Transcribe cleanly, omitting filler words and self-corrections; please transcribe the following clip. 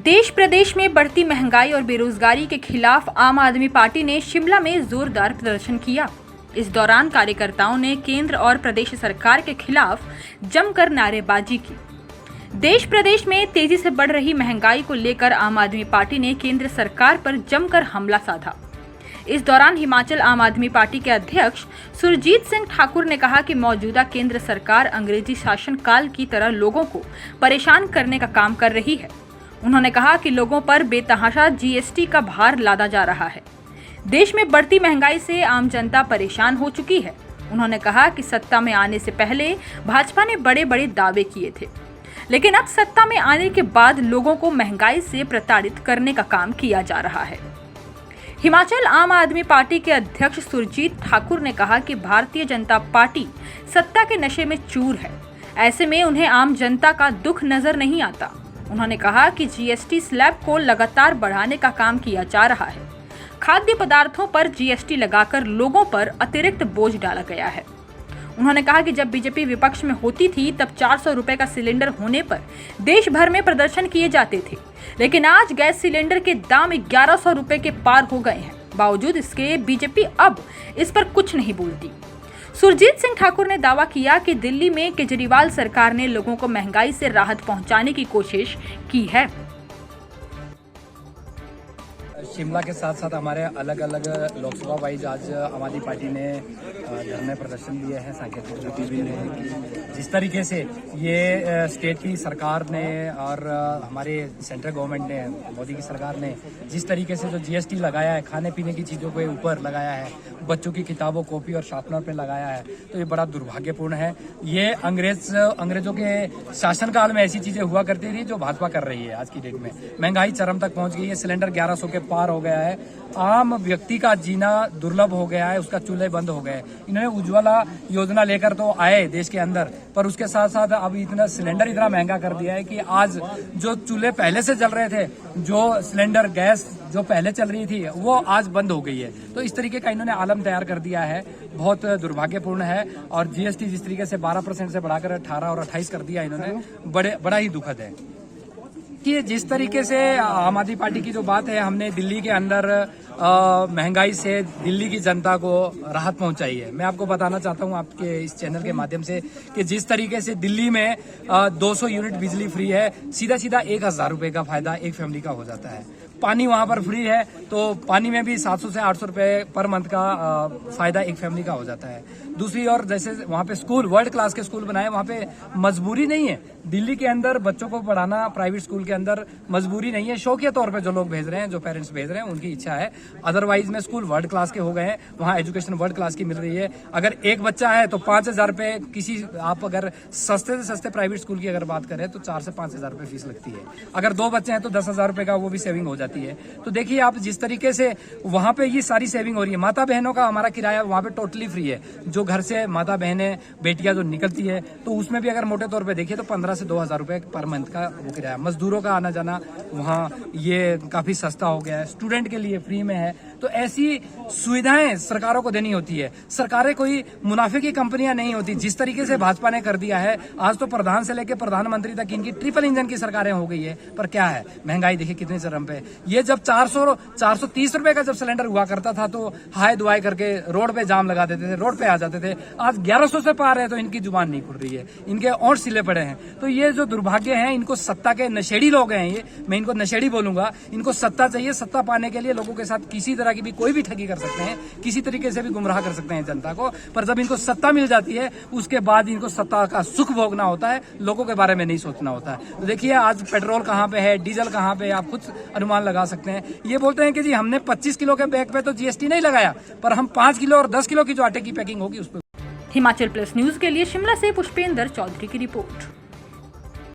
देश प्रदेश में बढ़ती महंगाई और बेरोजगारी के खिलाफ आम आदमी पार्टी ने शिमला में जोरदार प्रदर्शन किया। इस दौरान कार्यकर्ताओं ने केंद्र और प्रदेश सरकार के खिलाफ जमकर नारेबाजी की। देश प्रदेश में तेजी से बढ़ रही महंगाई को लेकर आम आदमी पार्टी ने केंद्र सरकार पर जमकर हमला साधा। इस दौरान हिमाचल आम आदमी पार्टी के अध्यक्ष सुरजीत सिंह ठाकुर ने कहा कि मौजूदा केंद्र सरकार अंग्रेजी शासन काल की तरह लोगों को परेशान करने का काम कर रही है। उन्होंने कहा कि लोगों पर बेतहाशा जीएसटी का भार लादा जा रहा है। देश में बढ़ती महंगाई से आम जनता परेशान हो चुकी है। उन्होंने कहा कि सत्ता में आने से पहले भाजपा ने बड़े बड़े दावे किए थे, लेकिन अब सत्ता में आने के बाद लोगों को महंगाई से प्रताड़ित करने का काम किया जा रहा है। हिमाचल आम आदमी पार्टी के अध्यक्ष सुरजीत ठाकुर ने कहा कि भारतीय जनता पार्टी सत्ता के नशे में चूर है। ऐसे में उन्हें आम जनता का दुख नजर नहीं आता। उन्होंने कहा कि जीएसटी स्लैब को लगातार बढ़ाने का काम किया जा रहा है। खाद्य पदार्थों पर जीएसटी लगाकर लोगों पर अतिरिक्त बोझ डाला गया है। उन्होंने कहा कि जब बीजेपी विपक्ष में होती थी तब 400 रुपए का सिलेंडर होने पर देश भर में प्रदर्शन किए जाते थे, लेकिन आज गैस सिलेंडर के दाम 1100 रुपए के पार हो गए हैं। बावजूद इसके बीजेपी अब इस पर कुछ नहीं बोलती। सुरजीत सिंह ठाकुर ने दावा किया कि दिल्ली में केजरीवाल सरकार ने लोगों को महंगाई से राहत पहुंचाने की कोशिश की है। शिमला के साथ साथ हमारे अलग अलग लोकसभा वाइज आज आम आदमी पार्टी ने धरने प्रदर्शन दिए हैं। सांकेतिक भी है कि जिस तरीके से ये स्टेट की सरकार ने और हमारे सेंट्रल गवर्नमेंट ने, मोदी की सरकार ने जिस तरीके से जो जीएसटी लगाया है, खाने पीने की चीज़ों के ऊपर लगाया है, बच्चों की किताबों, कॉपी और शार्पनर पे लगाया है, तो ये बड़ा दुर्भाग्यपूर्ण है। ये अंग्रेजों के शासनकाल में ऐसी चीज़ें हुआ करती थी जो भाजपा कर रही है। आज की डेट में महंगाई चरम तक पहुंच गई है। सिलेंडर 1100 के पार हो गया है। आम व्यक्ति का जीना दुर्लभ हो गया है। उसका चूल्हे बंद हो गए। इन्होंने उज्ज्वला योजना लेकर तो आए देश के अंदर, पर उसके साथ साथ अब इतना सिलेंडर इतना महंगा कर दिया है कि आज जो चूल्हे पहले से जल रहे थे, जो सिलेंडर गैस जो पहले चल रही थी, वो आज बंद हो गई है। तो इस तरीके का इन्होंने आलम तैयार कर दिया है। बहुत दुर्भाग्यपूर्ण है। और जीएसटी जिस तरीके से 12% से बढ़ाकर 18 और 28 कर दिया इन्होंने, बड़ा ही दुखद है कि जिस तरीके से आम आदमी पार्टी की जो बात है, हमने दिल्ली के अंदर महंगाई से दिल्ली की जनता को राहत पहुंचाई है। मैं आपको बताना चाहता हूं आपके इस चैनल के माध्यम से कि जिस तरीके से दिल्ली में 200 यूनिट बिजली फ्री है, सीधा सीधा 1000 रुपए का फायदा एक फैमिली का हो जाता है। पानी वहां पर फ्री है, तो पानी में भी 700 से 800 रुपए पर मंथ का फायदा एक फैमिली का हो जाता है। दूसरी ओर जैसे वहां पे स्कूल, वर्ल्ड क्लास के स्कूल बनाए, वहां पे मजबूरी नहीं है। दिल्ली के अंदर बच्चों को पढ़ाना प्राइवेट स्कूल के अंदर मजबूरी नहीं है, शौकिया तौर पे जो लोग भेज रहे हैं, जो पेरेंट्स भेज रहे हैं, उनकी इच्छा है। अदरवाइज में स्कूल वर्ल्ड क्लास के हो गए हैं, वहां एजुकेशन वर्ल्ड क्लास की मिल रही है। अगर एक बच्चा है तो 5000 रुपए किसी, आप अगर सस्ते से सस्ते प्राइवेट स्कूल की अगर बात करें तो 4 से 5000 रुपए फीस लगती है। अगर 2 बच्चे हैं तो 10,000 रुपए का वो भी सेविंग हो जाती है। तो देखिए आप जिस तरीके से वहां पे ये सारी सेविंग हो रही है। माता बहनों का हमारा किराया वहां पे टोटली फ्री है। जो घर से माता बहनें, बेटियां जो निकलती है, तो उसमें भी अगर मोटे तौर पे देखिए तो 15 से 2000 रुपए पर मंथ का वो किराया। मजदूरों का आना जाना वहाँ ये काफी सस्ता हो गया है। स्टूडेंट के लिए फ्री में है। तो ऐसी सुविधाएं सरकारों को देनी होती है। सरकारें कोई मुनाफे की कंपनियां नहीं होती। जिस तरीके से भाजपा ने कर दिया है, आज तो प्रधान से लेकर प्रधानमंत्री तक इनकी ट्रिपल इंजन की सरकारें हो गई है। पर क्या है, महंगाई देखिए कितनी चरम पे। ये जब 430 रुपए का जब सिलेंडर हुआ करता था तो हाय दुआई करके रोड पे जाम लगा देते थे, रोड पे आ जाते थे। आज 1100 से पार है तो इनकी जुबान नहीं खुल रही है, इनके और सिले पड़े हैं। तो ये जो दुर्भाग्य है, इनको सत्ता के नशेड़ी लोग हैं, ये मैं इनको नशेड़ी बोलूंगा। इनको सत्ता चाहिए। सत्ता पाने के लिए लोगों के साथ किसी तरह की भी कोई भी ठगी कर सकते हैं, किसी तरीके से भी गुमराह कर सकते हैं जनता को। पर जब इनको सत्ता मिल जाती है, उसके बाद इनको सत्ता का सुख भोगना होता है, लोगों के बारे में नहीं सोचना होता है। तो देखिए आज पेट्रोल कहाँ पे है, डीजल कहाँ पे है, आप खुद अनुमान लगा सकते हैं। ये बोलते हैं कि जी हमने 25 किलो के बैग पे तो जीएसटी नहीं लगाया, पर हम 5 किलो और 10 किलो की जो आटे की पैकिंग होगी उस पर। हिमाचल प्लस न्यूज के लिए शिमला से पुष्पेंद्र चौधरी की रिपोर्ट।